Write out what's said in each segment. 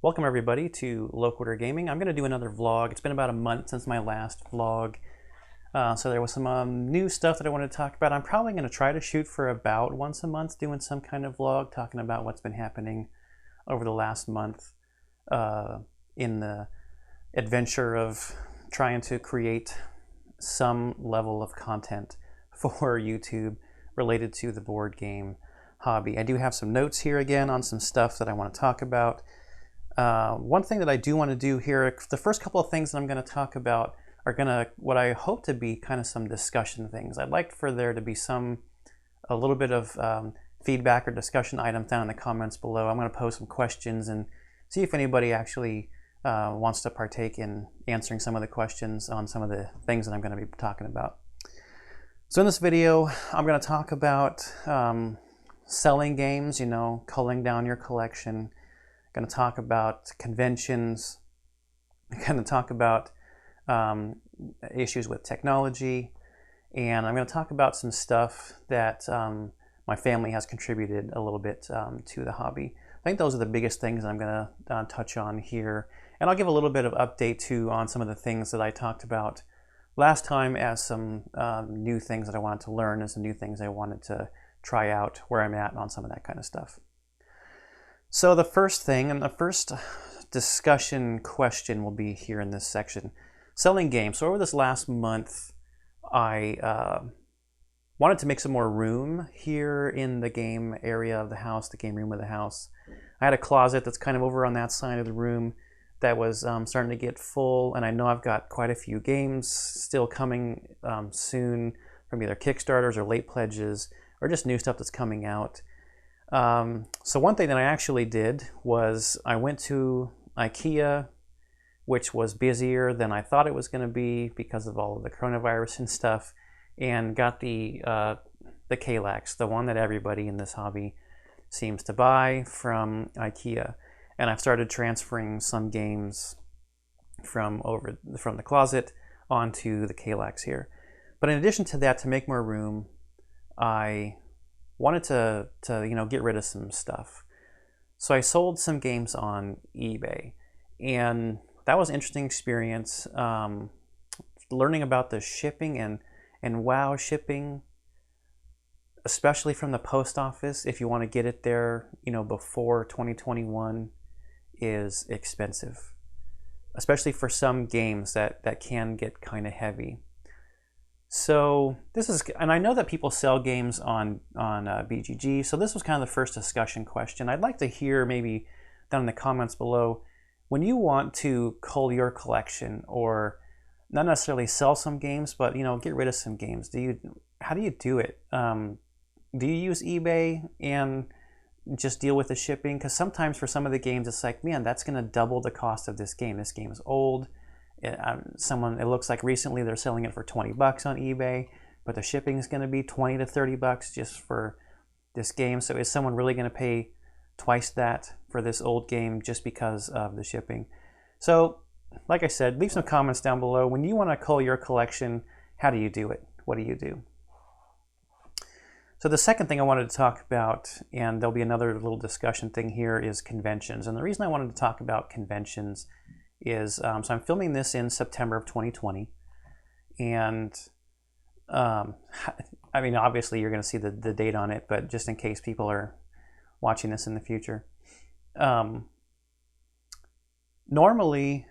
Welcome everybody to Low Quarter Gaming. I'm going to do another vlog. It's been about a month since my last vlog. So there was some new stuff that I wanted to talk about. I'm probably going to try to shoot for about once a month, doing some kind of vlog, talking about what's been happening over the last month in the adventure of trying to create some level of content for YouTube related to the board game hobby. I do have some notes here again on some stuff that I want to talk about. One thing that I do want to do here, the first couple of things that I'm going to talk about are what I hope to be kind of some discussion things. I'd like for there to be a little bit of feedback or discussion items down in the comments below. I'm going to post some questions and see if anybody actually wants to partake in answering some of the questions on some of the things that I'm going to be talking about. So in this video, I'm going to talk about selling games, culling down your collection. I'm going to talk about conventions. I'm going to talk about issues with technology, and I'm going to talk about some stuff that my family has contributed a little bit to the hobby. I think those are the biggest things I'm going to touch on here, and I'll give a little bit of update too on some of the things that I talked about last time as some new things that I wanted to learn, as some new things I wanted to try out, where I'm at on some of that kind of stuff. So the first thing, and the first discussion question will be here in this section, selling games. So over this last month, I wanted to make some more room here in the game area of the house, the game room of the house. I had a closet that's kind of over on that side of the room that was starting to get full, and I know I've got quite a few games still coming soon from either Kickstarters or late pledges or just new stuff that's coming out. So one thing that I actually did was I went to IKEA, which was busier than I thought it was going to be because of all of the coronavirus and stuff, and got the Kallax, the one that everybody in this hobby seems to buy from IKEA. And I've started transferring some games from the closet onto the Kallax here. But in addition to that, to make more room, I wanted to get rid of some stuff. So I sold some games on eBay, and that was an interesting experience. Learning about the shipping and wow, shipping, especially from the post office, if you want to get it there, before 2021, is expensive, especially for some games that can get kind of heavy. So this is, and I know that people sell games on BGG, so this was kind of the first discussion question. I'd like to hear maybe down in the comments below, when you want to cull your collection, or not necessarily sell some games, but get rid of some games, how do you do it? Do you use eBay and just deal with the shipping? Because sometimes for some of the games, it's like, man, that's going to double the cost of this game. This game is old. It looks like recently they're selling it for 20 bucks on eBay, but the shipping is going to be 20 to 30 bucks just for this game. So is someone really going to pay twice that for this old game just because of the shipping? So like I said, leave some comments down below. When you want to cull your collection, how do you do it? What do you do? So the second thing I wanted to talk about, and there'll be another little discussion thing here, is conventions. And the reason I wanted to talk about conventions is, so I'm filming this in September of 2020, and I mean, obviously you're going to see the date on it, but just in case people are watching this in the future. Normally,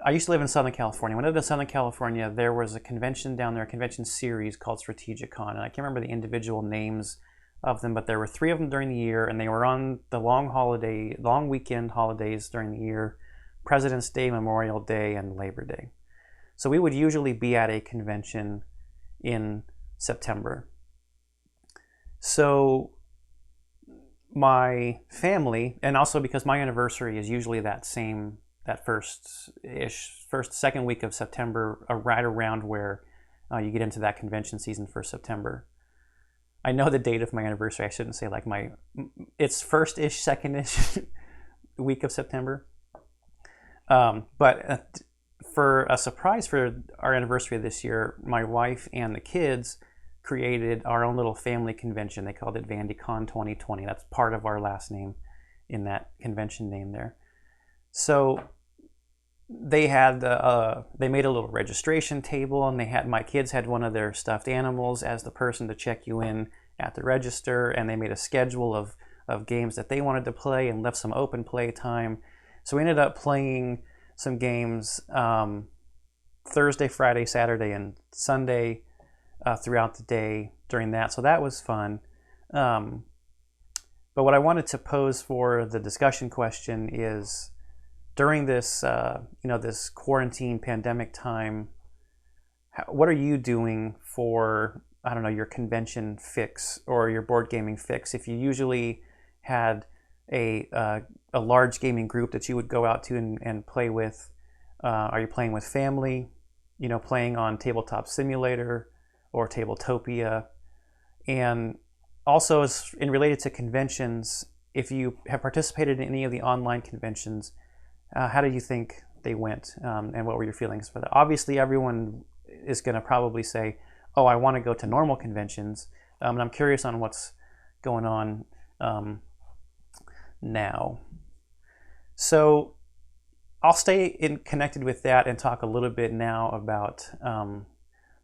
I used to live in Southern California. When I lived in Southern California, there was a convention down there, a convention series called Strategic Con, and I can't remember the individual names of them, but there were 3 of them during the year, and they were on the long weekend holidays during the year: President's Day, Memorial Day, and Labor Day. So we would usually be at a convention in September. So my family, and also because my anniversary is usually that second week of September, right around where you get into that convention season for September. I know the date of my anniversary. I shouldn't say like it's first-ish, second-ish week of September. But for a surprise for our anniversary this year, my wife and the kids created our own little family convention. They called it VandyCon 2020. That's part of our last name in that convention name there. So they made a little registration table, and my kids had one of their stuffed animals as the person to check you in at the register, and they made a schedule of games that they wanted to play and left some open play time. So we ended up playing some games Thursday, Friday, Saturday, and Sunday throughout the day during that. So that was fun. But what I wanted to pose for the discussion question is, during this, this quarantine pandemic time, what are you doing for, I don't know, your convention fix or your board gaming fix? If you usually had a large gaming group that you would go out to and play with, are you playing with family? Playing on Tabletop Simulator or Tabletopia? And also, as in related to conventions, if you have participated in any of the online conventions, how do you think they went, and what were your feelings for that? Obviously, everyone is going to probably say, oh, I want to go to normal conventions, and I'm curious on what's going on now. So I'll stay connected with that and talk a little bit now about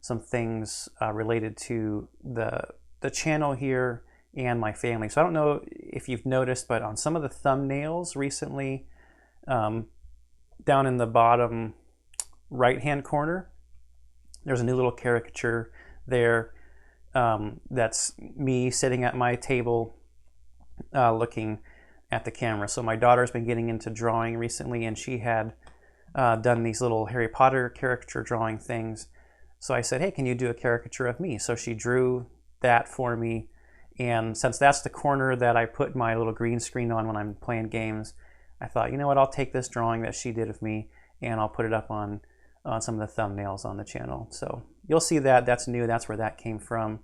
some things related to the channel here and my family. So I don't know if you've noticed, but on some of the thumbnails recently, down in the bottom right-hand corner, there's a new little caricature there. That's me sitting at my table looking at the camera. So my daughter's been getting into drawing recently, and she had done these little Harry Potter caricature drawing things. So I said, hey, can you do a caricature of me? So she drew that for me. And since that's the corner that I put my little green screen on when I'm playing games, I thought, you know what, I'll take this drawing that she did of me and I'll put it up on some of the thumbnails on the channel. So you'll see that. That's new. That's where that came from.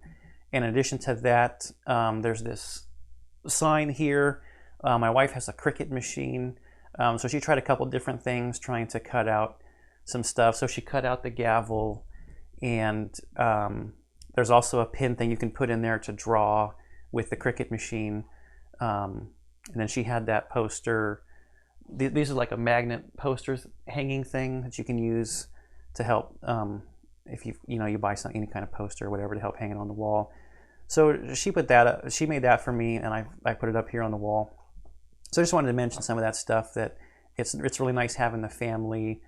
In addition to that, there's this sign here. My wife has a Cricut machine. So she tried a couple different things trying to cut out some stuff. So she cut out the gavel, and there's also a pin thing you can put in there to draw with the Cricut machine. And then she had that poster. These are like a magnet posters hanging thing that you can use to help if you buy any kind of poster or whatever to help hang it on the wall. So she put that up, she made that for me, and I put it up here on the wall. So I just wanted to mention some of that stuff, that it's really nice having the family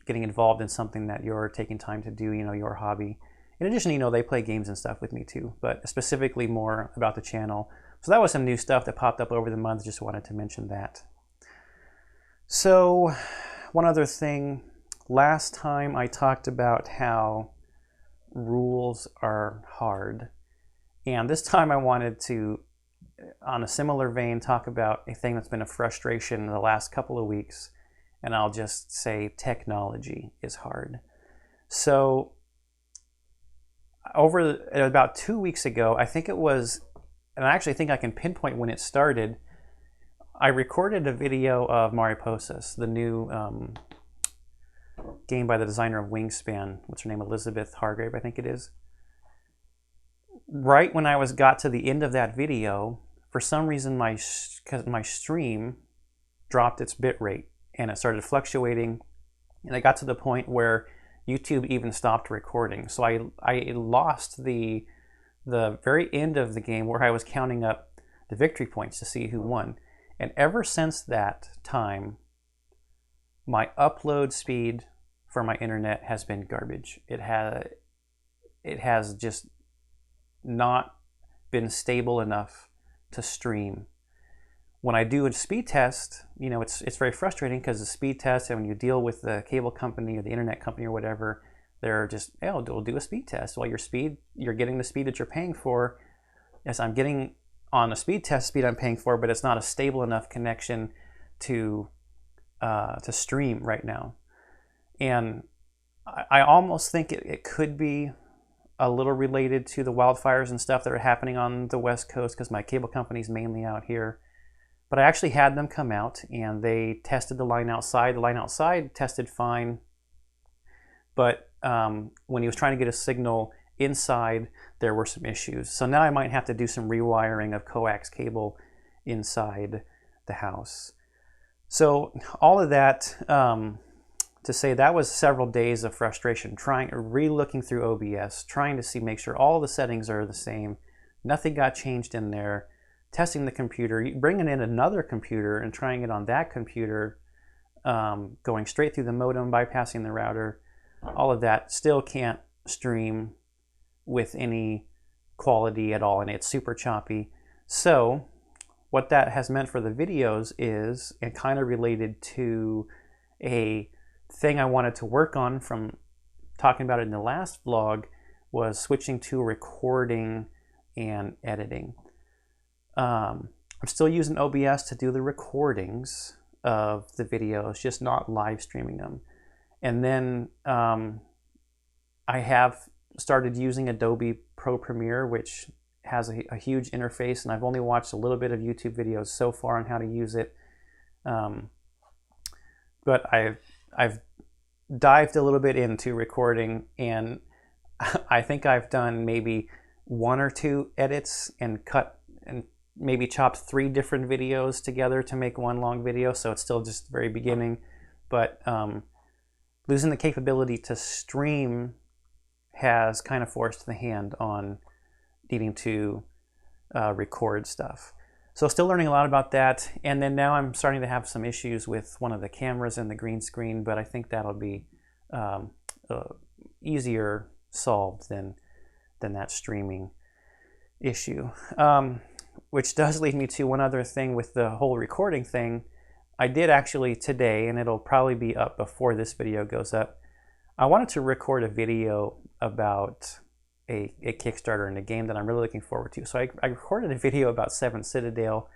getting involved in something that you're taking time to do, your hobby. In addition, they play games and stuff with me too, but specifically more about the channel. So that was some new stuff that popped up over the month. Just wanted to mention that. So one other thing, last time I talked about how rules are hard. And this time I wanted to, on a similar vein, talk about a thing that's been a frustration in the last couple of weeks. And I'll just say technology is hard. So about 2 weeks ago, I think it was, and I actually think I can pinpoint when it started, I recorded a video of Mariposas, the new game by the designer of Wingspan. What's her name? Elizabeth Hargrave, I think it is. Right when I got to the end of that video, for some reason my stream dropped its bit rate and it started fluctuating, and I got to the point where YouTube even stopped recording. So I lost the very end of the game where I was counting up the victory points to see who won. And ever since that time, my upload speed for my internet has been garbage. It has just not been stable enough to stream. When I do a speed test, it's very frustrating, because the speed test, and when you deal with the cable company or the internet company or whatever, they're just, oh, we'll do a speed test. Well, you're getting the speed that you're paying for. Yes, I'm getting on the speed test speed I'm paying for, but it's not a stable enough connection to stream right now. And I almost think it could be a little related to the wildfires and stuff that are happening on the West Coast, because my cable company's mainly out here. But I actually had them come out and they tested the line outside. The line outside tested fine, but when he was trying to get a signal inside, there were some issues. So now I might have to do some rewiring of coax cable inside the house. So all of that to say that was several days of frustration, re-looking through OBS, trying to see, make sure all the settings are the same, nothing got changed in there, testing the computer, bringing in another computer and trying it on that computer, going straight through the modem, bypassing the router, all of that still can't stream with any quality at all, and it's super choppy. So what that has meant for the videos is, and kind of related to a thing I wanted to work on from talking about it in the last vlog, was switching to recording and editing. I'm still using OBS to do the recordings of the videos, just not live streaming them. And then I have started using Adobe Pro Premiere, which has a huge interface, and I've only watched a little bit of YouTube videos so far on how to use it. But I've dived a little bit into recording, and I think I've done maybe 1 or 2 edits and cut and maybe chopped 3 different videos together to make one long video, so it's still just the very beginning. But losing the capability to stream has kind of forced the hand on needing to record stuff. So still learning a lot about that, and then now I'm starting to have some issues with one of the cameras and the green screen, but I think that'll be easier solved than that streaming issue. Which does lead me to one other thing with the whole recording thing. I did actually today, and it'll probably be up before this video goes up, I wanted to record a video about a Kickstarter and a game that I'm really looking forward to. So I recorded a video about 7th Citadel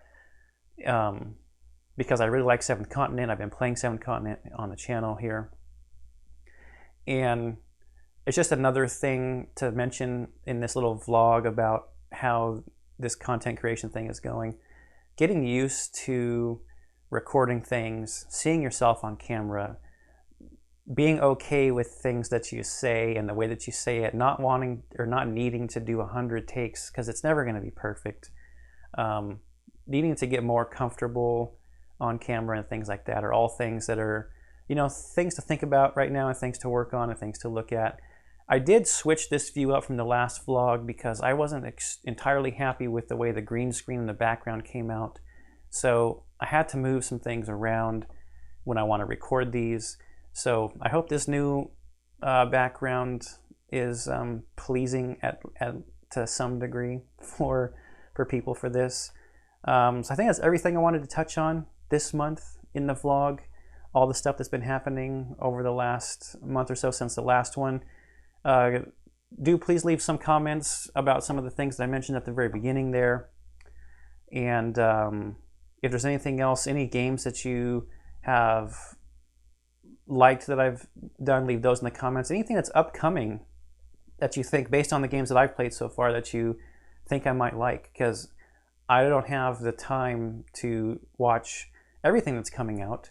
because I really like 7th Continent. I've been playing 7th Continent on the channel here. And it's just another thing to mention in this little vlog about how this content creation thing is going. Getting used to recording things, seeing yourself on camera, being okay with things that you say and the way that you say it, not wanting or not needing to do 100 takes because it's never going to be perfect. Needing to get more comfortable on camera and things like that are all things that are, you know, things to think about right now and things to work on and things to look at. I did switch this view up from the last vlog because I wasn't entirely happy with the way the green screen in the background came out. So I had to move some things around when I want to record these. So I hope this new background is pleasing to some degree for people for this. So I think that's everything I wanted to touch on this month in the vlog. All the stuff that's been happening over the last month or so since the last one. Do please leave some comments about some of the things that I mentioned at the very beginning there. And if there's anything else, any games that you have liked that I've done, leave those in the comments. Anything that's upcoming that you think, based on the games that I've played so far, that you think I might like, because I don't have the time to watch everything that's coming out.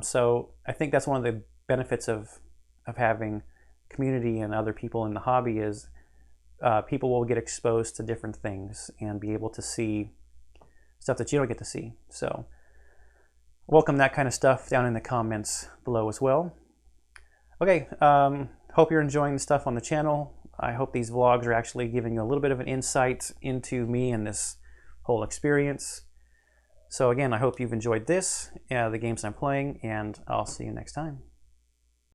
So I think that's one of the benefits of having community and other people in the hobby is people will get exposed to different things and be able to see stuff that you don't get to see. So welcome that kind of stuff down in the comments below as well. Okay, hope you're enjoying the stuff on the channel. I hope these vlogs are actually giving you a little bit of an insight into me and this whole experience. So again, I hope you've enjoyed this, the games I'm playing, and I'll see you next time.